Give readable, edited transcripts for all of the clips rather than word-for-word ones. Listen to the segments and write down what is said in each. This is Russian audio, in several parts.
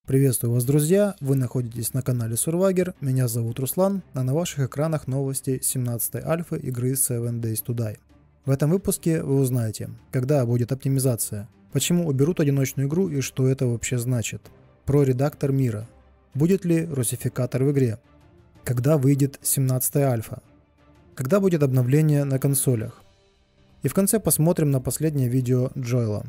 Приветствую вас, друзья! Вы находитесь на канале Survagor, меня зовут Руслан, а на ваших экранах новости 17-й альфы игры 7 Days to Die. В этом выпуске вы узнаете, когда будет оптимизация, почему уберут одиночную игру и что это вообще значит, про редактор мира, будет ли русификатор в игре, когда выйдет 17-я альфа, когда будет обновление на консолях. И в конце посмотрим на последнее видео Джоэла.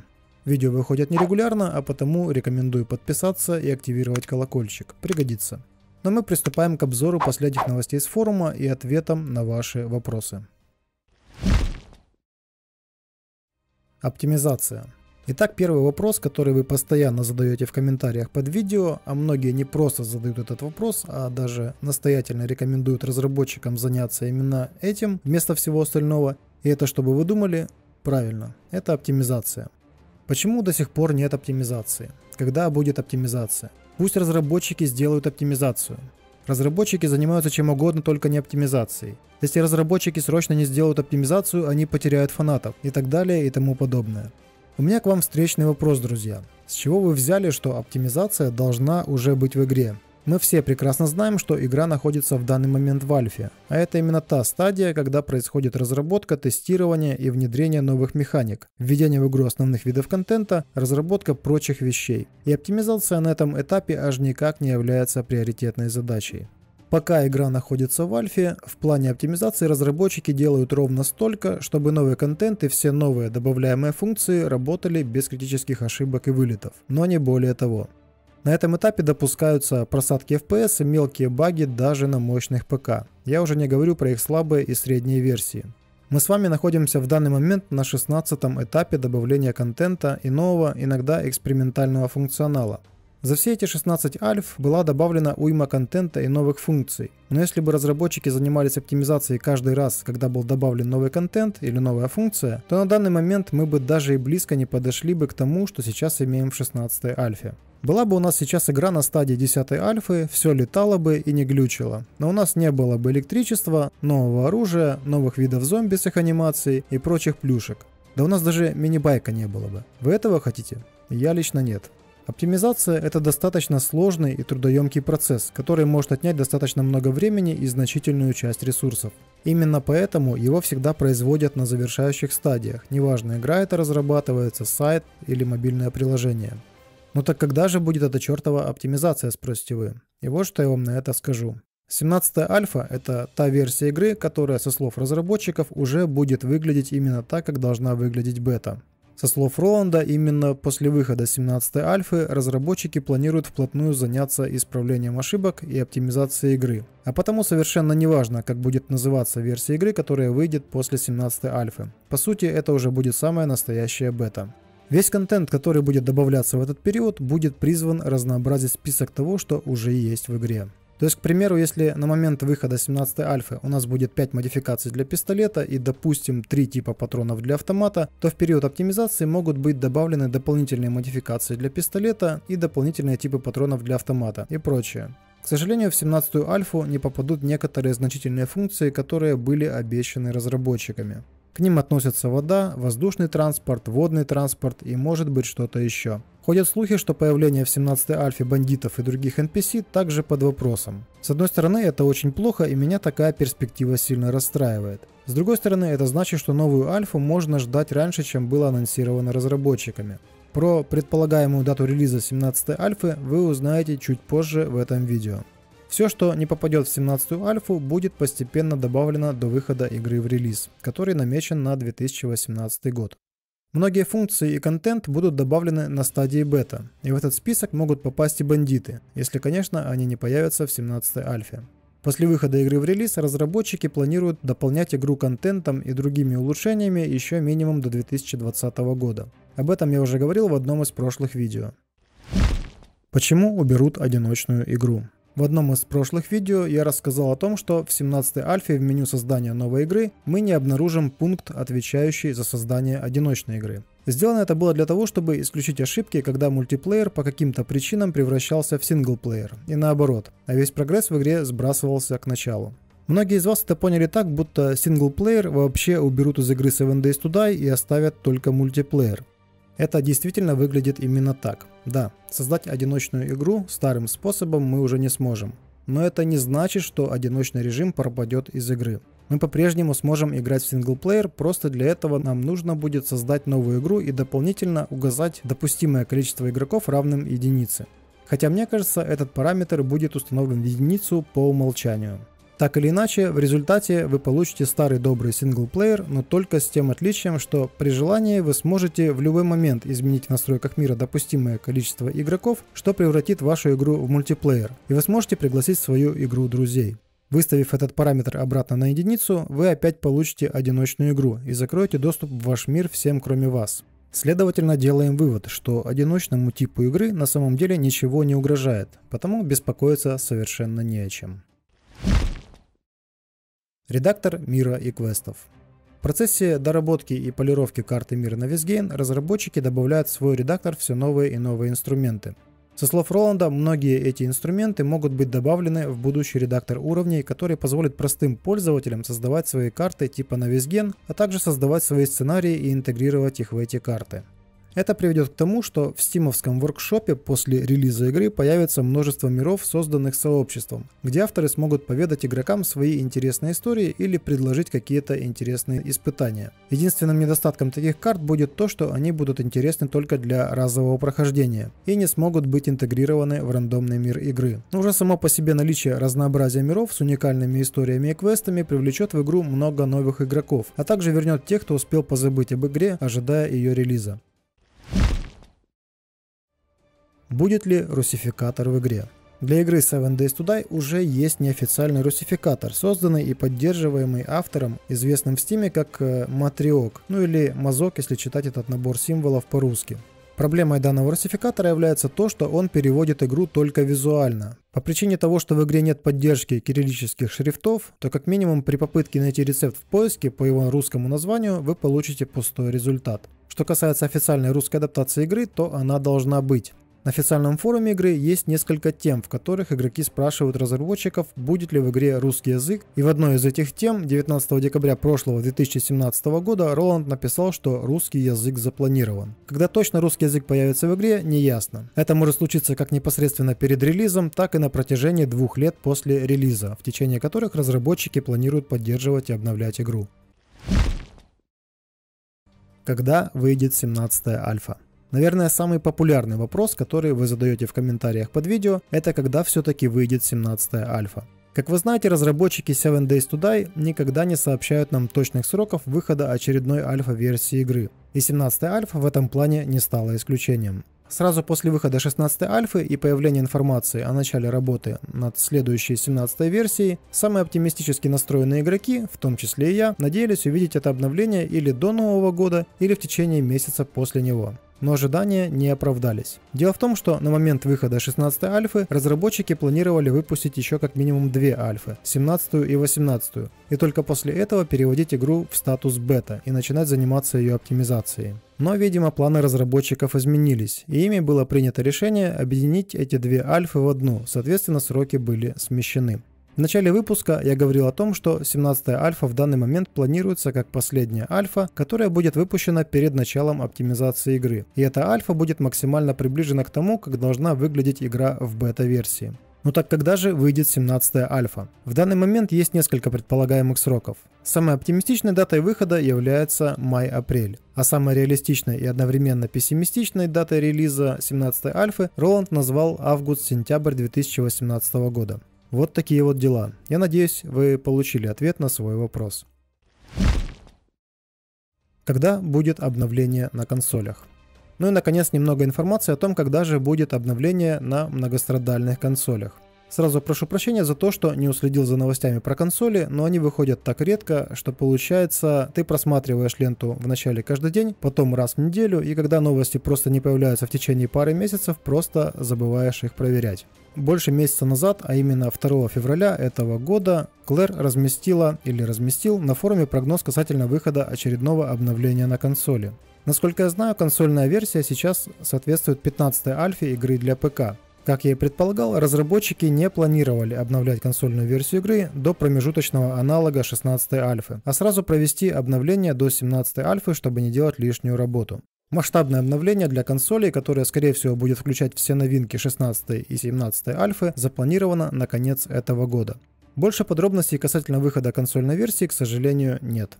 Видео выходят нерегулярно, а потому рекомендую подписаться и активировать колокольчик, пригодится. Но мы приступаем к обзору последних новостей с форума и ответам на ваши вопросы. Оптимизация. Итак, первый вопрос, который вы постоянно задаете в комментариях под видео, а многие не просто задают этот вопрос, а даже настоятельно рекомендуют разработчикам заняться именно этим вместо всего остального. И это, чтобы вы думали, правильно, это оптимизация. Почему до сих пор нет оптимизации? Когда будет оптимизация? Пусть разработчики сделают оптимизацию. Разработчики занимаются чем угодно, только не оптимизацией. Если разработчики срочно не сделают оптимизацию, они потеряют фанатов и так далее и тому подобное. У меня к вам встречный вопрос, друзья. С чего вы взяли, что оптимизация должна уже быть в игре? Мы все прекрасно знаем, что игра находится в данный момент в альфе, а это именно та стадия, когда происходит разработка, тестирование и внедрение новых механик, введение в игру основных видов контента, разработка прочих вещей. И оптимизация на этом этапе аж никак не является приоритетной задачей. Пока игра находится в альфе, в плане оптимизации разработчики делают ровно столько, чтобы новый контент и все новые добавляемые функции работали без критических ошибок и вылетов, но не более того. На этом этапе допускаются просадки FPS и мелкие баги даже на мощных ПК. Я уже не говорю про их слабые и средние версии. Мы с вами находимся в данный момент на 16-м этапе добавления контента и нового, иногда экспериментального функционала. За все эти 16 альф была добавлена уйма контента и новых функций. Но если бы разработчики занимались оптимизацией каждый раз, когда был добавлен новый контент или новая функция, то на данный момент мы бы даже и близко не подошли бы к тому, что сейчас имеем в 16-й альфе. Была бы у нас сейчас игра на стадии 10-й альфы, все летало бы и не глючило. Но у нас не было бы электричества, нового оружия, новых видов зомби с их анимацией и прочих плюшек. Да у нас даже мини-байка не было бы. Вы этого хотите? Я лично нет. Оптимизация – это достаточно сложный и трудоемкий процесс, который может отнять достаточно много времени и значительную часть ресурсов. Именно поэтому его всегда производят на завершающих стадиях, неважно, игра это разрабатывается, сайт или мобильное приложение. Ну так когда же будет эта чертова оптимизация, спросите вы? И вот что я вам на это скажу. 17-я альфа – это та версия игры, которая, со слов разработчиков, уже будет выглядеть именно так, как должна выглядеть бета. Со слов Роланда, именно после выхода 17-й альфы разработчики планируют вплотную заняться исправлением ошибок и оптимизацией игры. А потому совершенно не важно, как будет называться версия игры, которая выйдет после 17-й альфы. По сути, это уже будет самая настоящая бета. Весь контент, который будет добавляться в этот период, будет призван разнообразить список того, что уже есть в игре. То есть, к примеру, если на момент выхода 17-й альфы у нас будет 5 модификаций для пистолета и, допустим, 3 типа патронов для автомата, то в период оптимизации могут быть добавлены дополнительные модификации для пистолета и дополнительные типы патронов для автомата и прочее. К сожалению, в 17-ю альфу не попадут некоторые значительные функции, которые были обещаны разработчиками. К ним относятся вода, воздушный транспорт, водный транспорт и может быть что-то еще. Ходят слухи, что появление в 17-й альфе бандитов и других NPC также под вопросом. С одной стороны, это очень плохо, и меня такая перспектива сильно расстраивает. С другой стороны, это значит, что новую альфу можно ждать раньше, чем было анонсировано разработчиками. Про предполагаемую дату релиза 17-й альфы вы узнаете чуть позже в этом видео. Все, что не попадет в 17-ю альфу, будет постепенно добавлено до выхода игры в релиз, который намечен на 2018 год. Многие функции и контент будут добавлены на стадии бета, и в этот список могут попасть и бандиты, если, конечно, они не появятся в 17-й альфе. После выхода игры в релиз разработчики планируют дополнять игру контентом и другими улучшениями еще минимум до 2020 года. Об этом я уже говорил в одном из прошлых видео. Почему уберут одиночную игру? В одном из прошлых видео я рассказал о том, что в 17-й альфе в меню создания новой игры мы не обнаружим пункт, отвечающий за создание одиночной игры. Сделано это было для того, чтобы исключить ошибки, когда мультиплеер по каким-то причинам превращался в синглплеер, и наоборот, а весь прогресс в игре сбрасывался к началу. Многие из вас это поняли так, будто синглплеер вообще уберут из игры 7 Days to Die и оставят только мультиплеер. Это действительно выглядит именно так. Да, создать одиночную игру старым способом мы уже не сможем. Но это не значит, что одиночный режим пропадет из игры. Мы по-прежнему сможем играть в синглплеер, просто для этого нам нужно будет создать новую игру и дополнительно указать допустимое количество игроков равным единице. Хотя мне кажется, этот параметр будет установлен в единицу по умолчанию. Так или иначе, в результате вы получите старый добрый синглплеер, но только с тем отличием, что при желании вы сможете в любой момент изменить в настройках мира допустимое количество игроков, что превратит вашу игру в мультиплеер, и вы сможете пригласить в свою игру друзей. Выставив этот параметр обратно на единицу, вы опять получите одиночную игру и закроете доступ в ваш мир всем кроме вас. Следовательно, делаем вывод, что одиночному типу игры на самом деле ничего не угрожает, потому беспокоиться совершенно не о чем. Редактор мира и квестов. В процессе доработки и полировки карты мира на Визгейн разработчики добавляют в свой редактор все новые и новые инструменты. Со слов Роланда, многие эти инструменты могут быть добавлены в будущий редактор уровней, который позволит простым пользователям создавать свои карты типа на Визген, а также создавать свои сценарии и интегрировать их в эти карты. Это приведет к тому, что в стимовском воркшопе после релиза игры появится множество миров, созданных сообществом, где авторы смогут поведать игрокам свои интересные истории или предложить какие-то интересные испытания. Единственным недостатком таких карт будет то, что они будут интересны только для разового прохождения и не смогут быть интегрированы в рандомный мир игры. Но уже само по себе наличие разнообразия миров с уникальными историями и квестами привлечет в игру много новых игроков, а также вернет тех, кто успел позабыть об игре, ожидая ее релиза. Будет ли русификатор в игре? Для игры Seven Days to Die уже есть неофициальный русификатор, созданный и поддерживаемый автором, известным в Steam как Матриок, ну или Мазок, если читать этот набор символов по-русски. Проблемой данного русификатора является то, что он переводит игру только визуально. По причине того, что в игре нет поддержки кириллических шрифтов, то как минимум при попытке найти рецепт в поиске по его русскому названию вы получите пустой результат. Что касается официальной русской адаптации игры, то она должна быть. На официальном форуме игры есть несколько тем, в которых игроки спрашивают разработчиков, будет ли в игре русский язык, и в одной из этих тем 19 декабря прошлого 2017 года Роланд написал, что русский язык запланирован. Когда точно русский язык появится в игре, не ясно. Это может случиться как непосредственно перед релизом, так и на протяжении 2 лет после релиза, в течение которых разработчики планируют поддерживать и обновлять игру. Когда выйдет 17-я альфа? Наверное, самый популярный вопрос, который вы задаете в комментариях под видео, это когда все-таки выйдет 17-я альфа. Как вы знаете, разработчики Seven Days to Die никогда не сообщают нам точных сроков выхода очередной альфа-версии игры, и 17-я альфа в этом плане не стала исключением. Сразу после выхода 16-й альфы и появления информации о начале работы над следующей 17-й версией, самые оптимистически настроенные игроки, в том числе и я, надеялись увидеть это обновление или до Нового года, или в течение месяца после него. Но ожидания не оправдались. Дело в том, что на момент выхода 16-й альфы разработчики планировали выпустить еще как минимум 2 альфы, 17-ю и 18-ю, и только после этого переводить игру в статус бета и начинать заниматься ее оптимизацией. Но, видимо, планы разработчиков изменились, и ими было принято решение объединить эти 2 альфы в одну, соответственно, сроки были смещены. В начале выпуска я говорил о том, что 17-я альфа в данный момент планируется как последняя альфа, которая будет выпущена перед началом оптимизации игры. И эта альфа будет максимально приближена к тому, как должна выглядеть игра в бета-версии. Ну так когда же выйдет 17-я альфа? В данный момент есть несколько предполагаемых сроков. Самой оптимистичной датой выхода является май-апрель, а самой реалистичной и одновременно пессимистичной датой релиза 17-й альфы Роланд назвал август-сентябрь 2018 года. Вот такие вот дела. Я надеюсь, вы получили ответ на свой вопрос. Когда будет обновление на консолях? Ну и наконец немного информации о том, когда же будет обновление на многострадальных консолях. Сразу прошу прощения за то, что не уследил за новостями про консоли, но они выходят так редко, что получается, ты просматриваешь ленту в начале каждый день, потом раз в неделю, и когда новости просто не появляются в течение пары месяцев, просто забываешь их проверять. Больше месяца назад, а именно 2 февраля этого года, Claire разместил на форуме прогноз касательно выхода очередного обновления на консоли. Насколько я знаю, консольная версия сейчас соответствует 15-й альфе игры для ПК. Как я и предполагал, разработчики не планировали обновлять консольную версию игры до промежуточного аналога 16-й альфы, а сразу провести обновление до 17-й альфы, чтобы не делать лишнюю работу. Масштабное обновление для консолей, которое скорее всего будет включать все новинки 16 и 17 альфы, запланировано на конец этого года. Больше подробностей касательно выхода консольной версии, к сожалению, нет.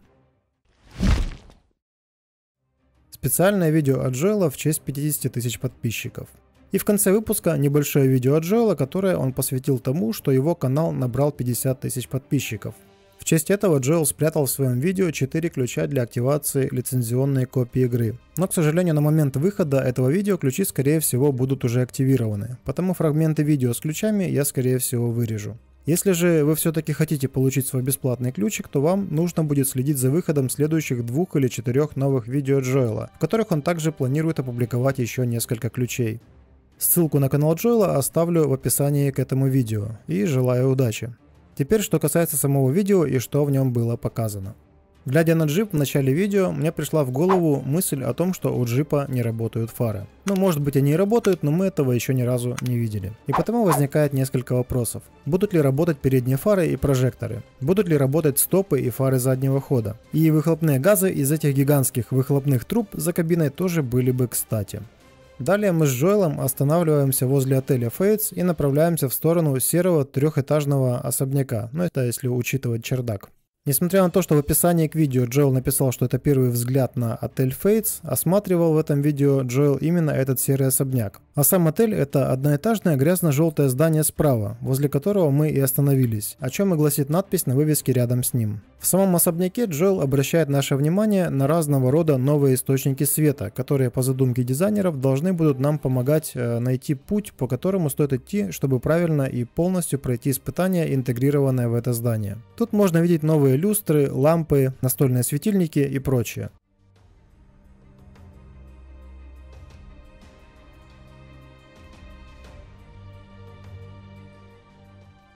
Специальное видео от Джоэла в честь 50 тысяч подписчиков. И в конце выпуска небольшое видео от Джоэла, которое он посвятил тому, что его канал набрал 50 тысяч подписчиков. В честь этого Джоэл спрятал в своем видео 4 ключа для активации лицензионной копии игры. Но, к сожалению, на момент выхода этого видео ключи скорее всего будут уже активированы, потому фрагменты видео с ключами я скорее всего вырежу. Если же вы все-таки хотите получить свой бесплатный ключик, то вам нужно будет следить за выходом следующих 2 или 4 новых видео Джоэла, в которых он также планирует опубликовать еще несколько ключей. Ссылку на канал Джоэла оставлю в описании к этому видео, и желаю удачи. Теперь, что касается самого видео и что в нем было показано. Глядя на джип в начале видео, мне пришла в голову мысль о том, что у джипа не работают фары. Ну, может быть, они и работают, но мы этого еще ни разу не видели. И потому возникает несколько вопросов. Будут ли работать передние фары и прожекторы? Будут ли работать стопы и фары заднего хода? И выхлопные газы из этих гигантских выхлопных труб за кабиной тоже были бы кстати. Далее мы с Джоэлом останавливаемся возле отеля Фейтс и направляемся в сторону серого трехэтажного особняка, но это если учитывать чердак. Несмотря на то, что в описании к видео Джоэл написал, что это первый взгляд на отель Фейтс, осматривал в этом видео Джоэл именно этот серый особняк. А сам отель — это одноэтажное грязно-желтое здание справа, возле которого мы и остановились, о чем и гласит надпись на вывеске рядом с ним. В самом особняке Джоэл обращает наше внимание на разного рода новые источники света, которые по задумке дизайнеров должны будут нам помогать найти путь, по которому стоит идти, чтобы правильно и полностью пройти испытания, интегрированное в это здание. Тут можно видеть новые люстры, лампы, настольные светильники и прочее.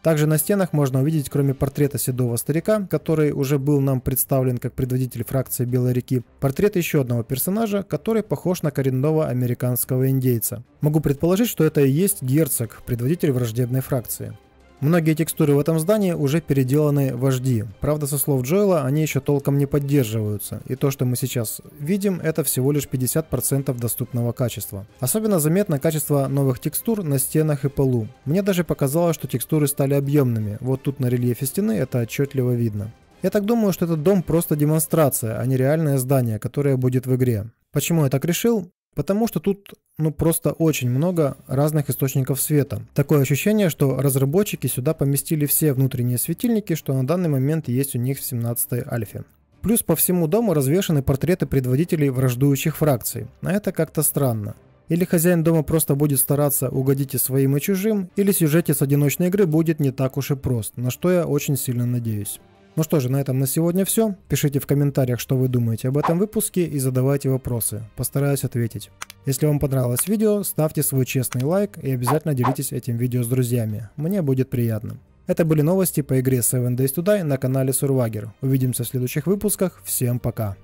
Также на стенах можно увидеть, кроме портрета седого старика, который уже был нам представлен как предводитель фракции Белой реки, портрет еще одного персонажа, который похож на коренного американского индейца. Могу предположить, что это и есть герцог, предводитель враждебной фракции. Многие текстуры в этом здании уже переделаны в HD. Правда, со слов Джоэла, они еще толком не поддерживаются. И то, что мы сейчас видим, это всего лишь 50% доступного качества. Особенно заметно качество новых текстур на стенах и полу. Мне даже показалось, что текстуры стали объемными. Вот тут на рельефе стены это отчетливо видно. Я так думаю, что этот дом просто демонстрация, а не реальное здание, которое будет в игре. Почему я так решил? Потому что тут просто очень много разных источников света. Такое ощущение, что разработчики сюда поместили все внутренние светильники, что на данный момент есть у них в 17-й альфе. Плюс по всему дому развешаны портреты предводителей враждующих фракций. А это как-то странно. Или хозяин дома просто будет стараться угодить и своим, и чужим, или сюжетец одиночной игры будет не так уж и прост, на что я очень сильно надеюсь. Ну что же, на этом на сегодня все. Пишите в комментариях, что вы думаете об этом выпуске, и задавайте вопросы. Постараюсь ответить. Если вам понравилось видео, ставьте свой честный лайк и обязательно делитесь этим видео с друзьями. Мне будет приятно. Это были новости по игре 7 Days to Die на канале Survagor. Увидимся в следующих выпусках. Всем пока.